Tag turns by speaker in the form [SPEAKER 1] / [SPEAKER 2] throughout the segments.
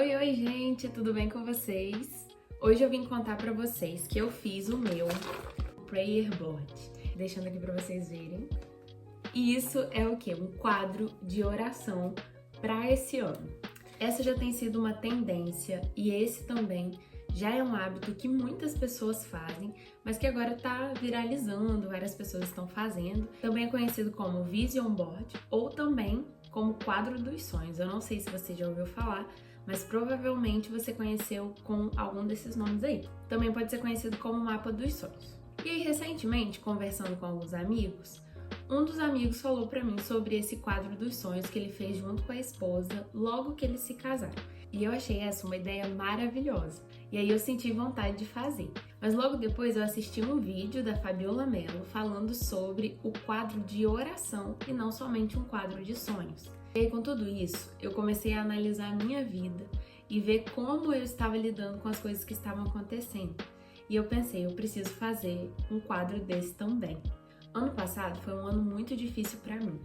[SPEAKER 1] Oi, gente, tudo bem com vocês? Hoje eu vim contar pra vocês que eu fiz o meu prayer board, deixando aqui pra vocês verem. E isso é o quê? Um quadro de oração pra esse ano. Essa já tem sido uma tendência e esse também já é um hábito que muitas pessoas fazem, mas que agora tá viralizando, várias pessoas estão fazendo. Também é conhecido como Vision Board ou também como quadro dos sonhos. Eu não sei se você já ouviu falar, mas provavelmente você conheceu com algum desses nomes aí. Também pode ser conhecido como mapa dos sonhos. E aí, recentemente, conversando com alguns amigos, um dos amigos falou pra mim sobre esse quadro dos sonhos que ele fez junto com a esposa logo que eles se casaram. E eu achei essa uma ideia maravilhosa. E aí eu senti vontade de fazer. Mas logo depois eu assisti um vídeo da Fabiola Mello falando sobre o quadro de oração e não somente um quadro de sonhos. E aí, com tudo isso, eu comecei a analisar a minha vida e ver como eu estava lidando com as coisas que estavam acontecendo. E eu pensei, eu preciso fazer um quadro desse também. Ano passado foi um ano muito difícil para mim.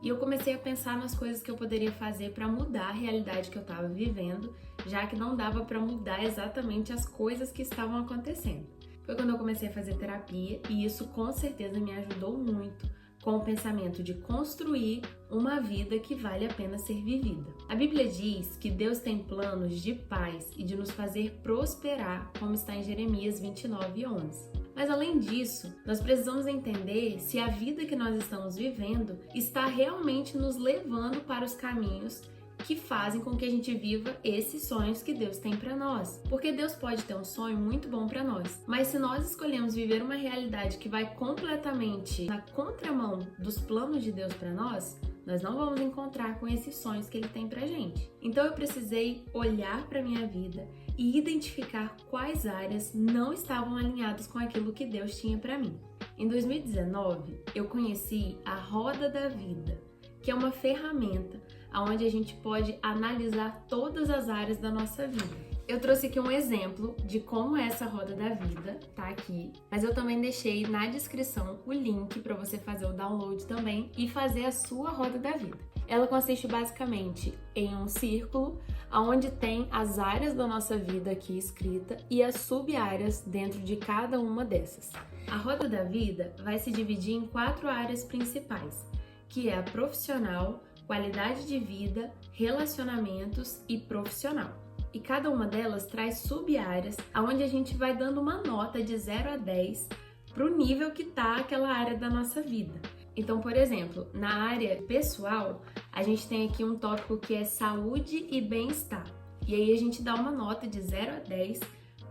[SPEAKER 1] E eu comecei a pensar nas coisas que eu poderia fazer para mudar a realidade que eu estava vivendo, já que não dava para mudar exatamente as coisas que estavam acontecendo. Foi quando eu comecei a fazer terapia e isso com certeza me ajudou muito com o pensamento de construir uma vida que vale a pena ser vivida. A Bíblia diz que Deus tem planos de paz e de nos fazer prosperar, como está em Jeremias 29:11. Mas além disso, nós precisamos entender se a vida que nós estamos vivendo está realmente nos levando para os caminhos que fazem com que a gente viva esses sonhos que Deus tem para nós. Porque Deus pode ter um sonho muito bom para nós, mas se nós escolhemos viver uma realidade que vai completamente na contramão dos planos de Deus para nós não vamos encontrar com esses sonhos que Ele tem pra gente. Então eu precisei olhar para minha vida e identificar quais áreas não estavam alinhadas com aquilo que Deus tinha para mim. Em 2019, eu conheci a Roda da Vida, que é uma ferramenta onde a gente pode analisar todas as áreas da nossa vida. Eu trouxe aqui um exemplo de como é essa roda da vida, tá aqui, mas eu também deixei na descrição o link para você fazer o download também e fazer a sua roda da vida. Ela consiste basicamente em um círculo onde tem as áreas da nossa vida aqui escrita e as sub-áreas dentro de cada uma dessas. A roda da vida vai se dividir em 4 áreas principais, que é a profissional, qualidade de vida, relacionamentos e profissional. E cada uma delas traz sub-áreas, onde a gente vai dando uma nota de 0 a 10 para o nível que tá aquela área da nossa vida. Então, por exemplo, na área pessoal, a gente tem aqui um tópico que é saúde e bem-estar. E aí a gente dá uma nota de 0 a 10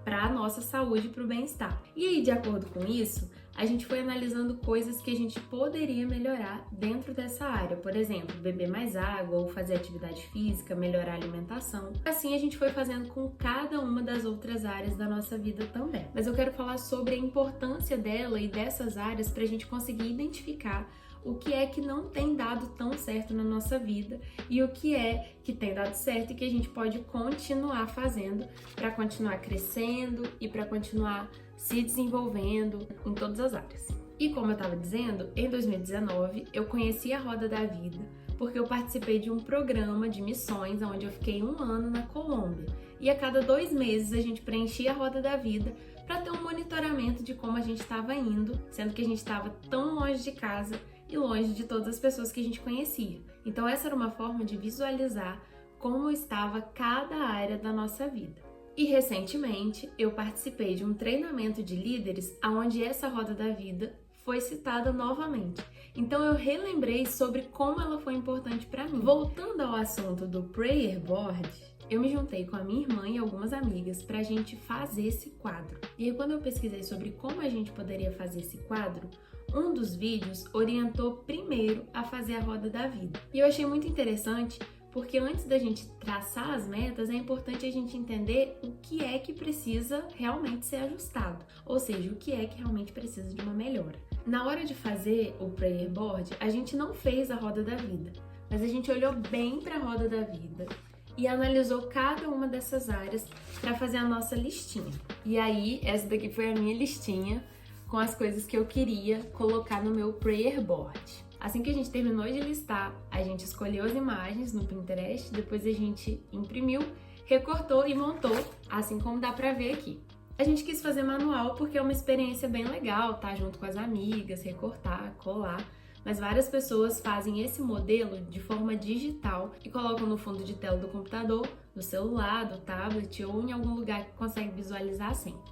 [SPEAKER 1] para a nossa saúde e para o bem-estar. E aí, de acordo com isso, a gente foi analisando coisas que a gente poderia melhorar dentro dessa área. Por exemplo, beber mais água ou fazer atividade física, melhorar a alimentação. Assim a gente foi fazendo com cada uma das outras áreas da nossa vida também. Mas eu quero falar sobre a importância dela e dessas áreas para a gente conseguir identificar o que é que não tem dado tão certo na nossa vida e o que é que tem dado certo e que a gente pode continuar fazendo para continuar crescendo e para continuar se desenvolvendo em todas as áreas. E como eu estava dizendo, em 2019 eu conheci a Roda da Vida porque eu participei de um programa de missões onde eu fiquei 1 ano na Colômbia e a cada 2 meses a gente preenchia a Roda da Vida para ter um monitoramento de como a gente estava indo, sendo que a gente estava tão longe de casa e longe de todas as pessoas que a gente conhecia. Então essa era uma forma de visualizar como estava cada área da nossa vida. E recentemente eu participei de um treinamento de líderes onde essa roda da vida foi citada novamente. Então eu relembrei sobre como ela foi importante para mim. Voltando ao assunto do Prayer Board, eu me juntei com a minha irmã e algumas amigas para a gente fazer esse quadro. E aí, quando eu pesquisei sobre como a gente poderia fazer esse quadro, um dos vídeos orientou primeiro a fazer a roda da vida. E eu achei muito interessante porque antes da gente traçar as metas, é importante a gente entender o que é que precisa realmente ser ajustado, ou seja, o que é que realmente precisa de uma melhora. Na hora de fazer o Prayer Board, a gente não fez a roda da vida, mas a gente olhou bem para a roda da vida e analisou cada uma dessas áreas para fazer a nossa listinha. E aí, essa daqui foi a minha listinha com as coisas que eu queria colocar no meu Prayer Board. Assim que a gente terminou de listar, a gente escolheu as imagens no Pinterest, depois a gente imprimiu, recortou e montou, assim como dá pra ver aqui. A gente quis fazer manual porque é uma experiência bem legal, tá junto com as amigas, recortar, colar. Mas várias pessoas fazem esse modelo de forma digital e colocam no fundo de tela do computador, do celular, do tablet ou em algum lugar que consegue visualizar sempre.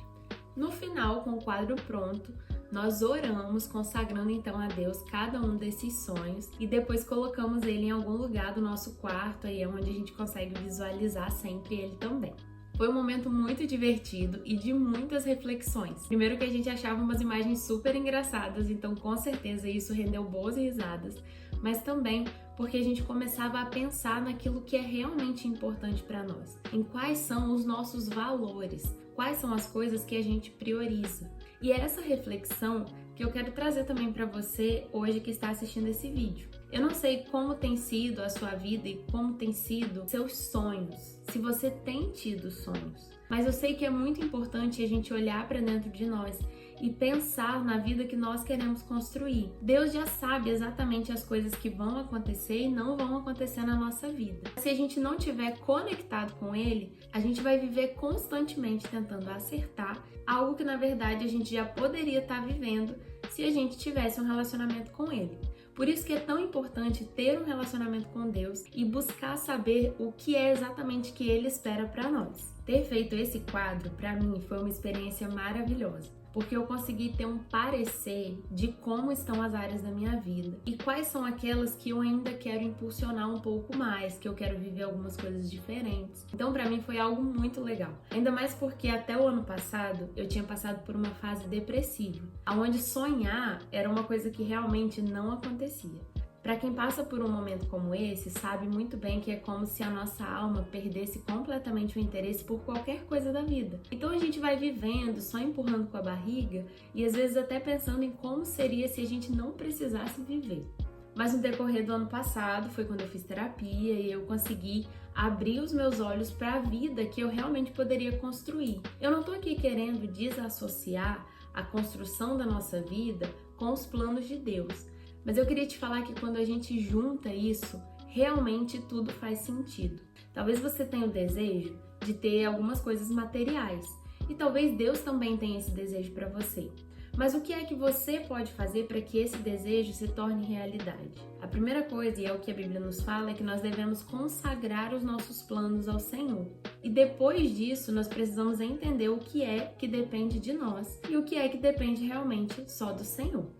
[SPEAKER 1] No final, com o quadro pronto, nós oramos, consagrando então a Deus cada um desses sonhos e depois colocamos ele em algum lugar do nosso quarto, aí é onde a gente consegue visualizar sempre ele também. Foi um momento muito divertido e de muitas reflexões. Primeiro que a gente achava umas imagens super engraçadas, então com certeza isso rendeu boas risadas, mas também porque a gente começava a pensar naquilo que é realmente importante para nós, em quais são os nossos valores, quais são as coisas que a gente prioriza. E é essa reflexão que eu quero trazer também para você hoje que está assistindo esse vídeo. Eu não sei como tem sido a sua vida e como tem sido seus sonhos, se você tem tido sonhos. Mas eu sei que é muito importante a gente olhar para dentro de nós e pensar na vida que nós queremos construir. Deus já sabe exatamente as coisas que vão acontecer e não vão acontecer na nossa vida. Se a gente não estiver conectado com Ele, a gente vai viver constantemente tentando acertar algo que na verdade a gente já poderia estar vivendo se a gente tivesse um relacionamento com Ele. Por isso que é tão importante ter um relacionamento com Deus e buscar saber o que é exatamente que Ele espera para nós. Ter feito esse quadro, para mim, foi uma experiência maravilhosa, porque eu consegui ter um parecer de como estão as áreas da minha vida e quais são aquelas que eu ainda quero impulsionar um pouco mais, que eu quero viver algumas coisas diferentes. Então, para mim, foi algo muito legal. Ainda mais porque até o ano passado eu tinha passado por uma fase depressiva, onde sonhar era uma coisa que realmente não acontecia. Para quem passa por um momento como esse, sabe muito bem que é como se a nossa alma perdesse completamente o interesse por qualquer coisa da vida. Então a gente vai vivendo, só empurrando com a barriga e às vezes até pensando em como seria se a gente não precisasse viver. Mas no decorrer do ano passado foi quando eu fiz terapia e eu consegui abrir os meus olhos para a vida que eu realmente poderia construir. Eu não estou aqui querendo desassociar a construção da nossa vida com os planos de Deus. Mas eu queria te falar que quando a gente junta isso, realmente tudo faz sentido. Talvez você tenha o desejo de ter algumas coisas materiais e talvez Deus também tenha esse desejo para você. Mas o que é que você pode fazer para que esse desejo se torne realidade? A primeira coisa, e é o que a Bíblia nos fala, é que nós devemos consagrar os nossos planos ao Senhor. E depois disso, nós precisamos entender o que é que depende de nós e o que é que depende realmente só do Senhor.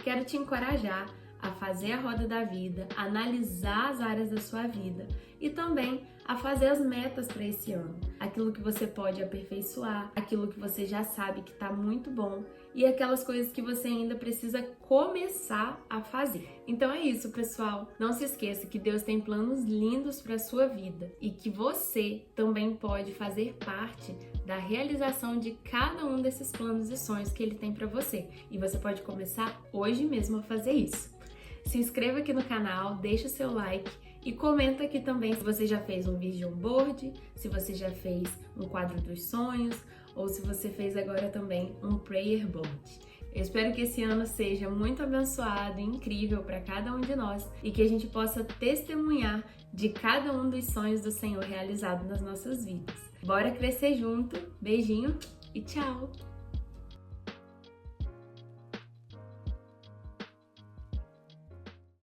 [SPEAKER 1] Quero te encorajar a fazer a roda da vida, a analisar as áreas da sua vida e também a fazer as metas para esse ano. Aquilo que você pode aperfeiçoar, aquilo que você já sabe que está muito bom e aquelas coisas que você ainda precisa começar a fazer. Então é isso, pessoal. Não se esqueça que Deus tem planos lindos para a sua vida e que você também pode fazer parte da realização de cada um desses planos e sonhos que Ele tem para você. E você pode começar hoje mesmo a fazer isso. Se inscreva aqui no canal, deixa o seu like e comenta aqui também se você já fez um vision board, se você já fez um quadro dos sonhos ou se você fez agora também um prayer board. Eu espero que esse ano seja muito abençoado e incrível para cada um de nós e que a gente possa testemunhar de cada um dos sonhos do Senhor realizado nas nossas vidas. Bora crescer junto, beijinho e tchau!